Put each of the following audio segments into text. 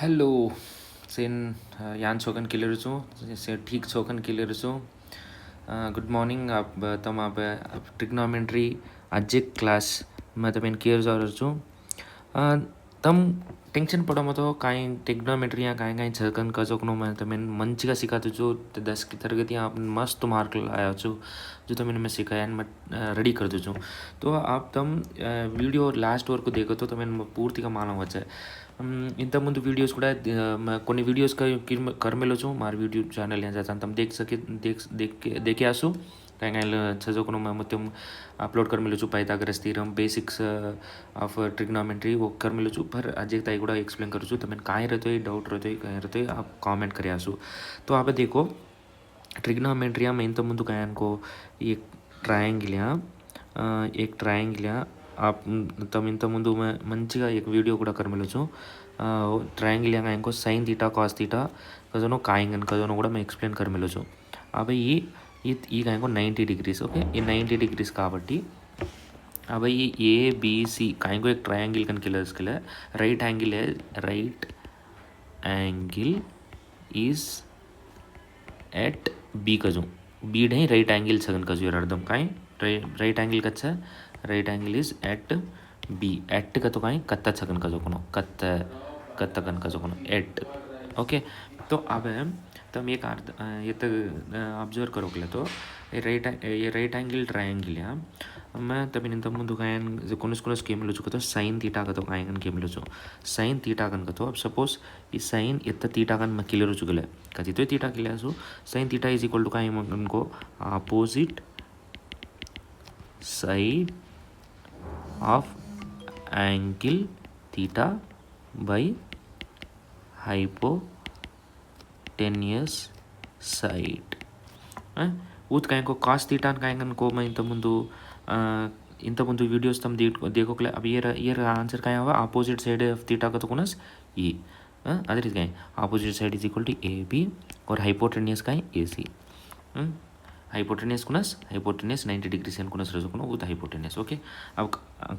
hello Sen यान छोकन किलेर छु से ठीक छोकन किलेर छु गुड मॉर्निंग आप तम आप ट्रिग्नोमेट्री आज क्लास मैं तमें केयर जर छु तम टेंशन पड़ो तो काई ट्रिग्नोमेट्री या काई काई छकन कजोकनो मैं तमें मंचिगा सिखाते छु 10 की तरगति आप मस्त मार्क लाया छु जो तमें मैं सिखाया मैं रेडी कर दो छु तो आप तम वीडियो लास्ट वరకు देखो तो तमें पूर्तिగా मालूम వచ్చే इंत मुंदु वीडियोस కొన్ని వీడియోస్ करमेलो मार वीडियो चैनल यहाँ जाता तम देखे आसु कहीं कहीं छजोकनो मैं मुत्यम अपलोड करमेलो Pythagoras theorem basics of trigonometry वो करमेलो पर अजय ताई ಕೂಡ एक्सप्लेन करूँ तमें काय रहते डाउट रहते आप कमेंट करे आसु तो आप देखो ट्रिग्नोमेट्री में इंत मुंदु काय को एक ट्रायंगल एक ट्रायंगल आप तम इंत मुंदु मंचिगा एक वीडियो ಕೂಡ करमेलो ट्रायंगल यहाँ इनको साइन थीटा कॉस थीटा कजोनो काइंगन कजोनो ಕೂಡ मैं एक्सप्लेन करमेलो अब ఈ కాయకు 90 डिग्रीस ओके ये 90 डिग्रीस కాబట్టి अब ये ए बी सी कायको एक ट्रायंगल कन के right angle is at B कजू बी ढई राइट एंगल सगन कजू यार अर्दम काई राइट एंगल कच्चा right angle is at B at का तो काई कत्ता सगन कजो कोनो कत्ता कन कजो कोनो एट ओके तो अब तम एक ये तो ऑब्जर्व करोगे तो ये राइट एंगल ट्रायंगल या मैं तब इन तब मुझे कायन कोनस केमिलो चुका तो साइन थीटा का तो कायन केमिलो चु साइन थीटा कन का तो अब सपोज ई साइन इतना थीटा कन मैं किलेरो चुकले कति तो थीटा किले so sine theta is equal to कायन को opposite side of angle theta by hypotenuse side ऊत काय को कास थीटा कायन को मैं इंत मुंदु वीडियोस तम देखोक्ले अब ये आंसर काय हुआ ऑपोजिट साइड ऑफ थीटा का तो कुनस ई अदे रीति काय opposite side is equal to A B और हाइपोटेन्यूस काय ए सी हाइपोटेन्यूस 90 डिग्री से कुनस रजो कुनो उत हाइपोटेन्यूस ओके अब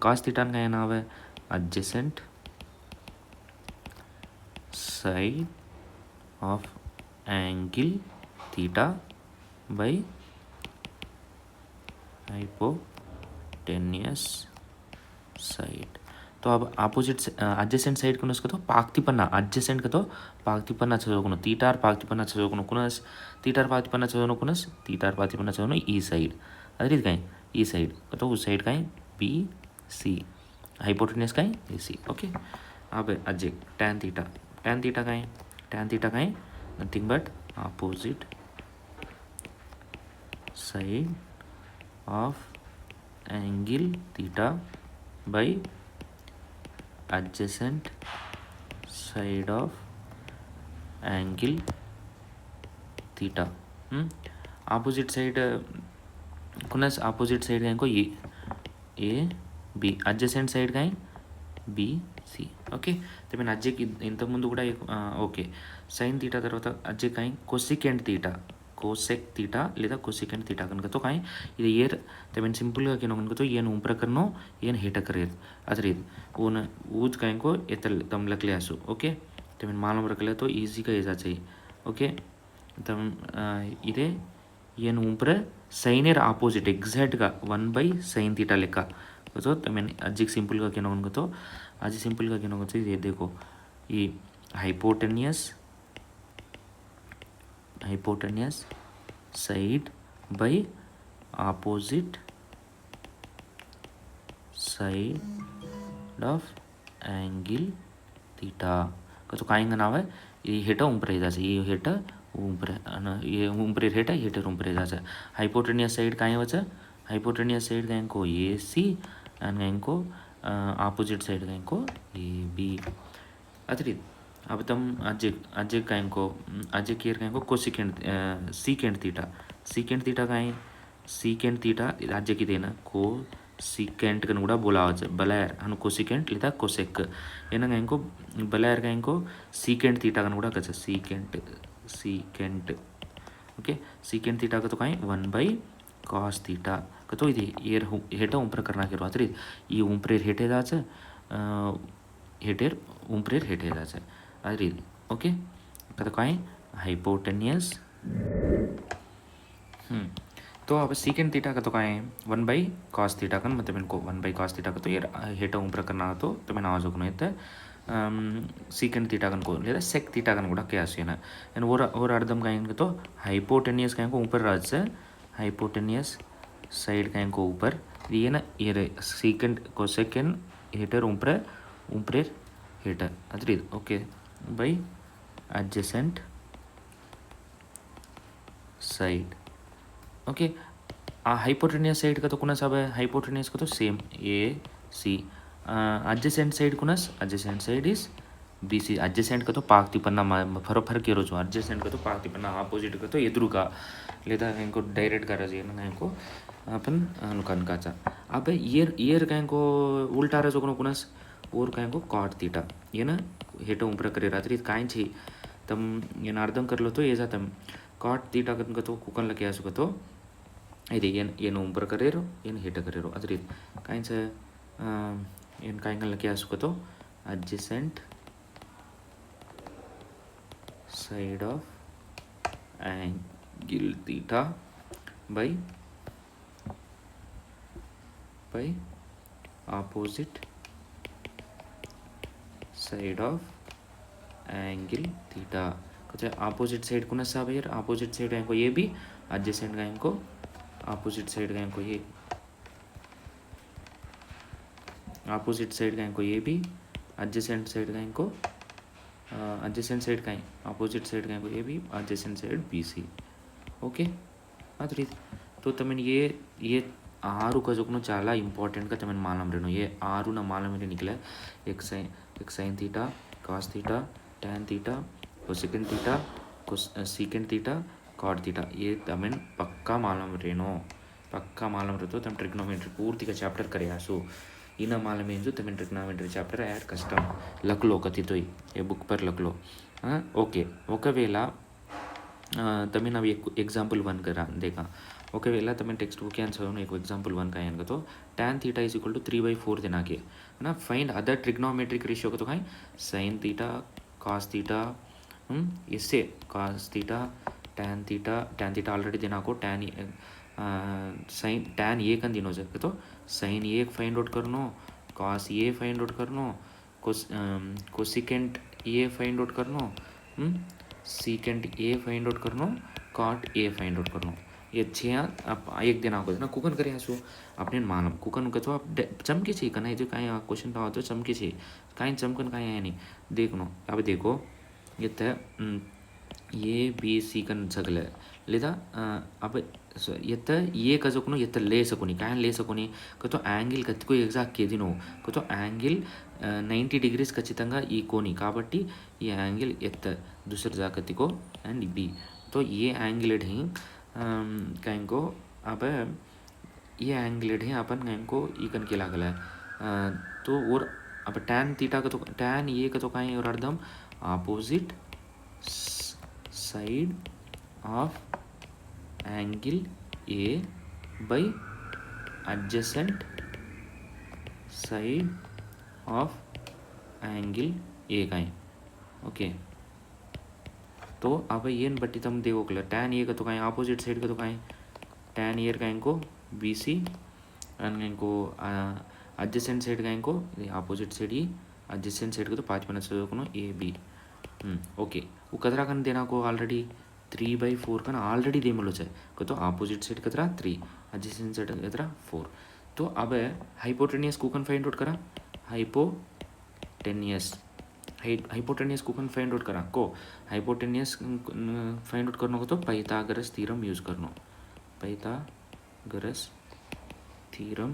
cos थीटा का नाम है adjacent side of angle theta by hypotenuse side तो अब ऑपोजिट adjacent साइड कुनस का तो पाक्तिपन्ना adjacent का तो पाक्तिपन्ना चजोकुनो थीटा पाक्तिपन्ना चजोकुनो कुनस थीटा पाक्तिपन्ना चजोनो कुनस थीटा पाक्तिपन्ना चजोनो ई साइड अदे रीति काय ई साइड तो उस साइड काय बी सी हाइपोटेन्यूस काय ए सी ओके अब अजय tan थीटा काय nothing but opposite side of angle theta bye adjacent side of angle theta opposite side कुनस opposite side का ये ए बी adjacent side का B C okay तो मैं अज्जे की इंत मुंदु కూడా ఓకే sin थीटा తర్వాత అజ్జే కాయి cosecant थीटा कोसेक थीटा లేదా कोसेकेंट थीटा कनक तो काई ಇದು ಏರ್ तमें सिंपल गा केनो कनक तो येन ऊपर करनो येन हेटा करे अदरीद ओन ऊज काई को एतल तम लकले आसु ओके तमें मालूम रखले तो इजी का एजा चाहिए ओके तम इदे येन ऊपर साइनर ऑपोजिट एग्जैक्ट गा 1/sin थीटा लेका तो तमें अज्जी सिंपल गा केनो कनक तो आज सिंपल गा केनो कनक ये देखो ये hypotenuse side by opposite side of angle theta का तो काइंग नाव है ये हेटा ऊपर जासे ये हेटा ऊपर ये ऊपर हेटा हेटर ऊपर जासे हाइपोटेन्यूस साइड काई वचा हाइपोटेन्यूस साइड काई को ए सी एंड काई को ऑपोजिट साइड काई को ए बी अतरी अब तम अजय कायन को अजय केयर कायन को कोसिकेंट सीकेंट थीटा काई सीकेंट थीटा अजय की देना को सीकेंट कन కూడా बोलावच बलायर अनु कोसिकेंट లేదా कोसेक ఏన కాయन को बलायर कायन को सीकेंट थीटा कन కూడా कच सीकेंट ओके सीकेंट थीटा का तो काई 1/cos थीटा का तो इदे ಏರ್ हेटा ऊपर करना के रात्रि ये ऊपर हेटे जाच हेटेर ऊपर हेटे जाच अरे ओके कतो काय हाइपोटेनियस तो अब सीकेंड थीटा कतो काय 1/cos थीटा कन मतलब इनको 1/cos थीटा कतो ये हेट ऊपर करना तो मैं आवाज को అయితే सीकेंड थीटा कन को లేదా सेक थीटा कन కూడా क्या है ना एंड और अर्धम का तो हाइपोटेनियस का ऊपर राज से हाइपोटेनियस साइड का ऊपर ये ना ये सीकेंड को सेकेंड हीटर ऊपर हीटर अद्री okay by adjacent side okay hypotenuse side का तो कुनस अब हाइपोटेनियस का तो same A C adjacent side कुनस adjacent side is B C adjacent का तो पाक्ति पन्ना फरक ये रोज adjacent का तो पाक्ति पन्ना आपोजिट का तो ఎదురుగా లేదా ఇంకో డైరెక్ట్ గా రాజే ना ఇంకో अपन अनुकन काचा अब ईयर का इंको उल्टा रहा जो कुनस और का इंको cot थीटा ये ना हेटो ऊपर करे रात्रि काइन छी तम ये अर्थम कर लो तो ये जातम cot थीटा कन तो कुकन लगे आसु तो ಇದು ಏನು ऊपर करेरो ಏನು हेट करेरो अद्री काइन से ಏನು काइन क्या आसु तो adjacent side of angle theta by opposite side of angle theta कुछ opposite side को ना सब यार opposite side का ये भी adjacent का इनको opposite side का इनको ये opposite side का इनको ये भी adjacent side का इनको adjacent side का opposite side का इनको ये भी adjacent side BC okay Adraee तो तमें ये आरु का जो चाला इंपॉर्टेंट का तमें मालूम रहनो ये आरु ना मालूम ही निकला एक sine theta cos theta tan theta cosecant theta secant theta cot theta ये तमें पक्का मालूम रहतो तम ट्रिग्नोमेट्री पूर्ति का चैप्टर करे आसो इना मालूम है जो तमें ट्रिग्नोमेट्री चैप्टर ऐड कष्टम लक लो कति तो ये बुक पर लक लो ओके ఒకవేళ तमें ना एग्जाम्पल 1 करा देखा ఒకవేళ तमें टेक्स्ट बुक आंसर एक एग्जाम्पल 1 का आएगा तो tan theta is equal to 3/4 देना के है ना फाइंड अदर ट्रिग्नोमेट्रिक रेशियो को तो कहीं sin थीटा cos थीटा इससे cos theta tan theta already देना को tan ए कन दिनो से तो sin ए फाइंड आउट करनो cos ए फाइंड आउट करनो कोसेकेंट ए फाइंड आउट करनो सीकेंट ए फाइंड आउट करनो cot ए फाइंड आउट करनो ये छे आप एक दिन आको ना कुकन करे आसो अपने मानव कुकन के तो आप चमके छे कना जो काई क्वेश्चन पाओ तो चमके छे काई चमकन काई है नहीं देखनो अब देखो ये त ये बी सी कन सगले लेदा अब ये त ये का जोकनो ये त ले सकोनी काई ले सकोनी को तो యాంగిల్ కత్తికో ఎగ్జాక్ట్ కేదినో को तो యాంగిల్ 90 डिग्रीస్ ఖచ్చితంగా ఈ కోని కాబట్టి ఈ యాంగిల్ ఎత్త दूसर जाकतिको एंड बी तो ये एंगलेड है कहीं को अब ये एंगलेड है अपन कहीं को इकन के लागल है तो और अब tan थीटा का तो tan ये का तो कहीं और अर्धम opposite side of angle A by adjacent side of angle A कहीं ओके तो अब ये बट्टी तम देखो कलर tan ए का तो कहीं ऑपोजिट साइड का तो कहीं tan ईयर का इनको बी सी एंड इनको adjacent साइड का इनको ऑपोजिट साइड ही adjacent साइड का तो 5 मिनट से को ए बी ओके वो कतरा कन देना को ऑलरेडी 3/4 कन ऑलरेडी दे मलो छे को तो ऑपोजिट साइड कतरा 3 adjacent साइड कतरा 4 तो अब हाइपोटेनियस को कन फाइंड आउट करा हाइपोटेनियस को कन फाइंड आउट करा को हाइपोटेनियस फाइंड आउट करने को तो पाइथागोरस थ्योरम यूज करनो पाइथागोरस थ्योरम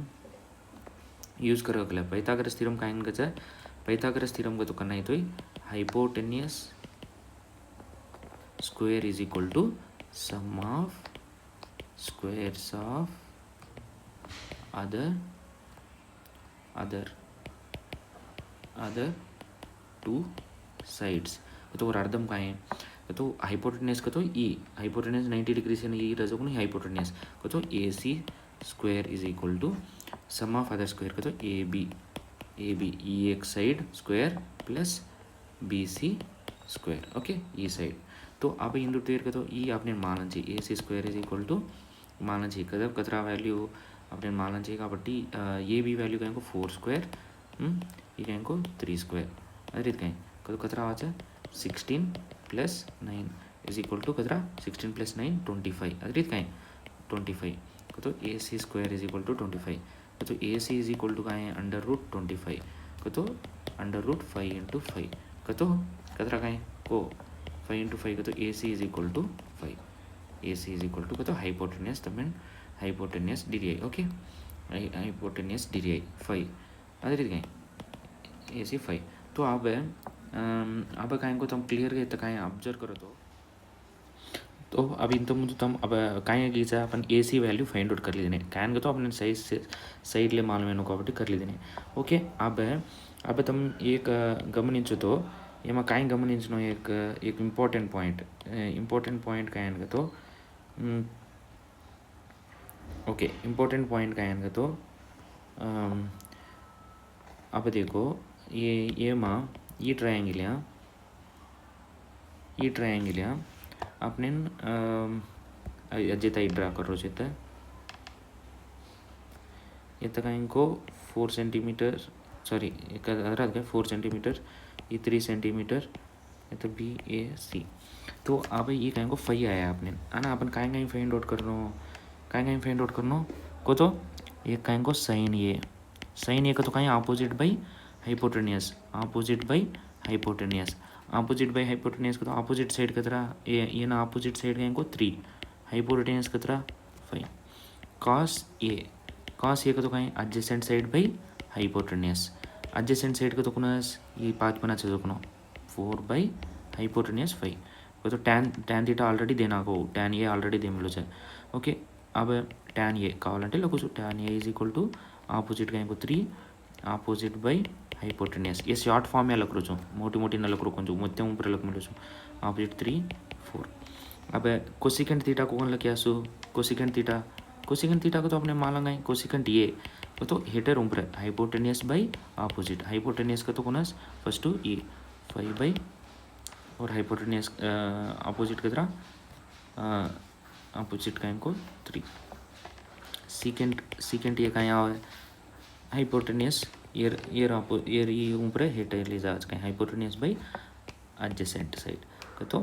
यूज करो अगला पाइथागोरस थ्योरम का इन गचा पाइथागोरस थ्योरम को तो करना है तो hypotenuse square is equal to sum of squares of other two sides तो और अर्धम का है तो हाइपोटेनियस का तो ई हाइपोटेनियस 90 डिग्री से नहीं रजो को नहीं हाइपोटेनियस को तो A C square is equal to sum of other square का तो ए बी ई एक side square plus B C square okay ई सैड तो अब इंदु टेर कतो ई आपने मालंजी AC square is equal to मालंजी कदा कतरा वैल्यू आपने मालंजी काबट्टी ए बी वैल्यू कहीं को 4 स्क्वेर ई कहीं को 3 स्क्वेर अदे रीत कहीं कतो कतरा आवाचा 16 प्लस 9 इज इक्वल टू कतरा 16 प्लस 9 25 अदे रीत कहीं 25 कतो AC square is equal to 25 कतो AC इज इक्वल टू कहीं अंडर रूट 25 कतो अंडर रूट 5 इंटू 5 कतो कतरा कहीं को 5 इंटू 5 कतो AC is equal to 5 AC is equal to कतो हाइपोटेनियस तमें hypotenuse DDI okay hypotenuse DDI 5 अदे रीत कहीं AC 5 तो अब कहीं को तुम क्लियर गए तो कहीं ऑब्जर्व करो तो अब इंत मुझे तुम अब कहीं गीचा अपन AC वैल्यू फाइंड आउट कर लीजिए कैन का तो अपने सैड ले मालूम काबट्टी कर लीजिए ओके अब तुम एक गमनिंचो तो एम कहीं गमनिंचनो एक इम्पोर्टेंट पॉइंट कहीं तो ओके इम्पोर्टेंट पॉइंट कहीं तो अब देखो ये ट्रायंगल अपने अजय ड्रा करो चेता ये कहीं को 4 सेंटीमीटर सॉरी 4 सेंटीमीटर ये 3 सेंटीमीटर ये तो BAC तो अब ये कहीं को 5 आया आपने है ना अपन कहीं फाइंड आउट करना को तो ये कहीं को साइन ये का तो कहीं ऑपोजिट बाई हाइपोटेनियस का तो ऑपोजिट साइड कतरा ये ना ऑपोजिट साइड कहीं को 3 हाइपोटेनियस कतरा 5 कॉस ए का तो कहीं adjacent side by hypotenuse adjacent side का तो कुनस ये 5 बना चाहिए कुनो 4 बाई हाइपोटेनियस 5 को तो tan थीटा ऑलरेडी देना को tan ए ऑलरेडी दे मिलो चाहिए ओके अब tan ए कावाలంటే लखुचु tan A is equal to opposite कहीं को 3 ऑपोजिट बाई हाइपोटेनियस ये शॉर्ट फॉर्म में लखरुचु मोटी न लखरु కొంచెం మొత్తం ऊपर लख मिलो ऑपोजिट 3 4 अब कोसिकेंट थीटा को कौन लगे आसु कोसिकेंट थीटा को तो अपने मान लेंगे कोसिकेंट ये को तो हेटर ऊपर हाइपोटेनियस बाई ऑपोजिट हाइपोटेनियस का तो कौन फर्स्ट ई 5 बाई और हाइपोटेनियस ऑपोजिट कितना ऑपोजिट का इनको 3 सीकेंट ये कहीं आवे हाइपोटेनियस ये ऊपर हेटर ले जाज कहीं हाइपोटेनियस बाई एडजेसेंट साइड का तो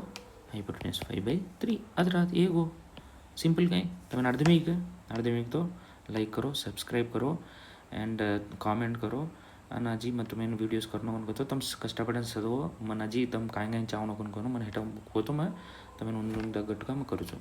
हाइपोटेनियस 5 बाई 3 अदरात ये गो सिंपल कहीं तमें अर्धमेक तो लाइक करो सब्सक्राइब करो एंड कामेंट करो अन अजी मैं मैं वीडियोस करना अनको तुम कष्टपड़ चलो मन अजी तुम कहीं चावनो मन हेट को मैं तमें तगट्टुगा मैं करूँ